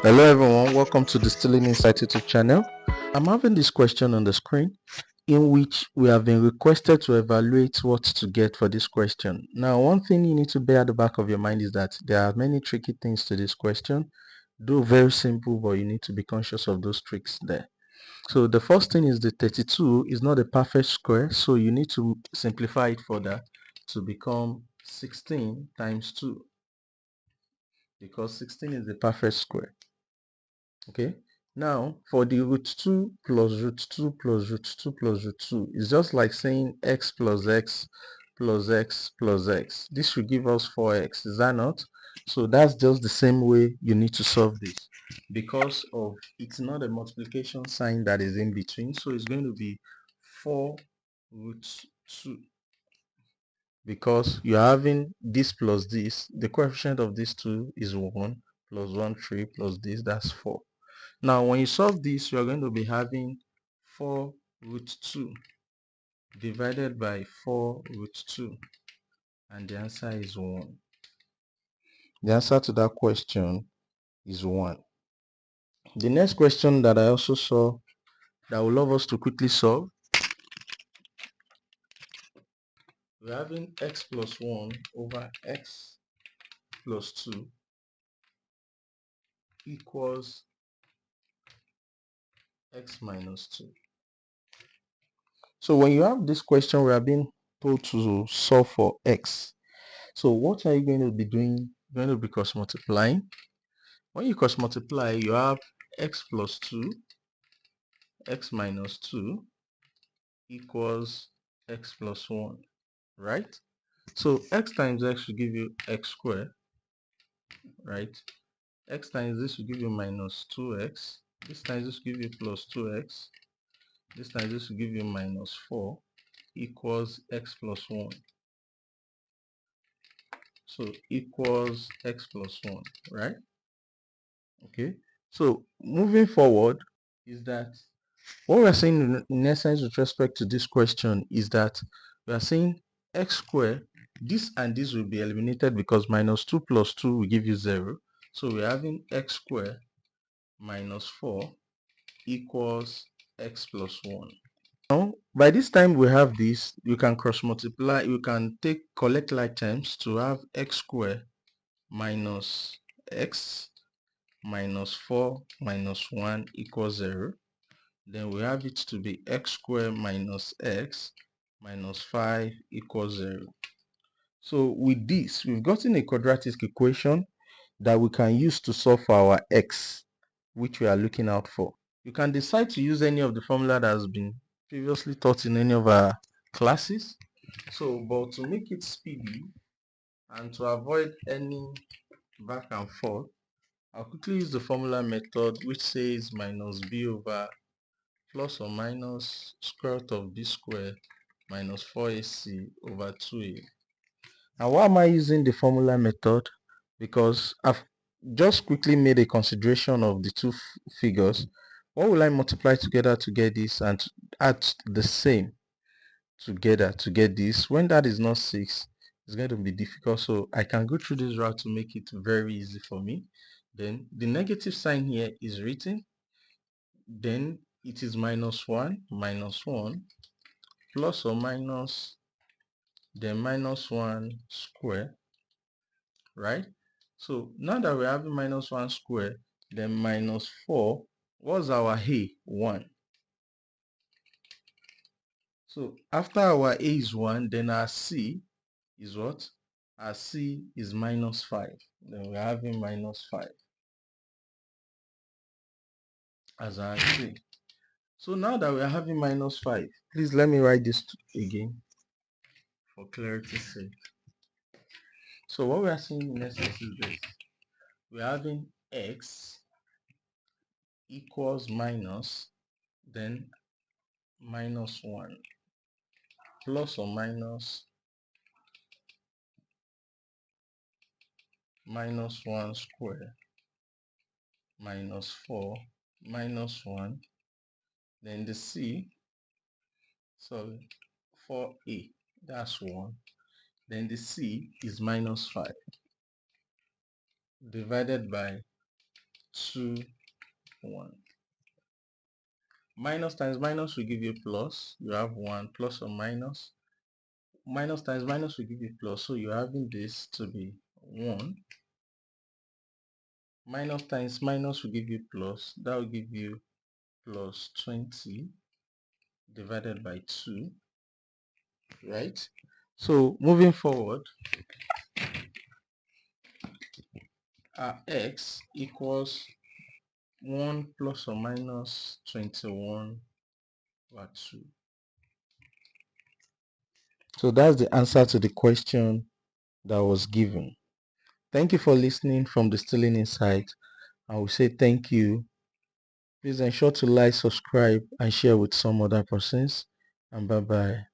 Hello everyone, welcome to the Stealing Insight YouTube channel. I'm having this question on the screen in which we have been requested to evaluate what to get for this question. Now, one thing you need to bear at the back of your mind is that there are many tricky things to this question, though very simple, but you need to be conscious of those tricks there. So the first thing is the 32 is not a perfect square, so you need to simplify it further to become 16 times 2 because 16 is the perfect square. Okay, now for the root 2 plus root 2 plus root 2 plus root 2, it's just like saying x plus x plus x plus x. This should give us 4x, is that not? So that's just the same way you need to solve this, because of it's not a multiplication sign that is in between, so it's going to be 4 root 2, because you're having this plus this. The coefficient of these two is 1 plus 1 3 plus this, that's 4. Now, when you solve this, you're going to be having 4 root 2 divided by 4 root 2, and the answer is 1. The answer to that question is 1. The next question that I also saw that I would love us to quickly solve, we're having x plus 1 over x plus 2 equals x minus 2. So when you have this question, we are being told to solve for x. So what are you going to be doing? You're going to be cross multiplying. When you cross multiply, you have x plus 2, x minus 2 equals x plus 1, right? So x times x will give you x squared, right? X times this will give you minus 2x. This times this will give you plus 2x. This times this will give you minus 4 equals x plus 1. So equals x plus 1, right? Okay. So moving forward is that what we are saying in essence with respect to this question is that we are saying x squared, this and this will be eliminated because minus 2 plus 2 will give you 0. So we're having x squared minus 4 equals x plus 1. Now, by this time we have this, you can cross multiply, you can collect like terms to have x squared minus x minus 4 minus 1 equals 0. Then we have it to be x squared minus x minus 5 equals 0. So with this, we've gotten a quadratic equation that we can use to solve for our x, which we are looking out for. You can decide to use any of the formula that has been previously taught in any of our classes. So, but to make it speedy and to avoid any back and forth, I'll quickly use the formula method, which says minus b over plus or minus square root of b squared minus 4ac over 2a. Now, why am I using the formula method? Because I've just quickly made a consideration of the two figures. What will I multiply together to get this and to add the same together to get this? When that is not 6, it's going to be difficult. So I can go through this route to make it very easy for me. Then the negative sign here is written. Then it is minus 1 plus or minus, then minus 1 square, right? So now that we're having minus 1 square, then minus 4, what's our a? 1. So after our a is 1, then our c is what? Our c is minus 5. Then we're having minus 5 as our c. So now that we're having minus 5, please let me write this again for clarity's sake. So what we are seeing in essence is this. We're having x equals minus, then minus 1 plus or minus 1 square minus 4 minus 1, then the c, sorry, 4a, that's 1, then the c is minus 5 divided by 2, 1. Minus times minus will give you plus. You have 1 plus or minus. Minus times minus will give you plus. So you're having this to be 1. Minus times minus will give you plus. That will give you plus 20 divided by 2. Right? So moving forward, our x equals 1 plus or minus 21 over 2. So that's the answer to the question that was given. Thank you for listening from the Stealing Insight. I will say thank you. Please ensure to like, subscribe, and share with some other persons. And bye-bye.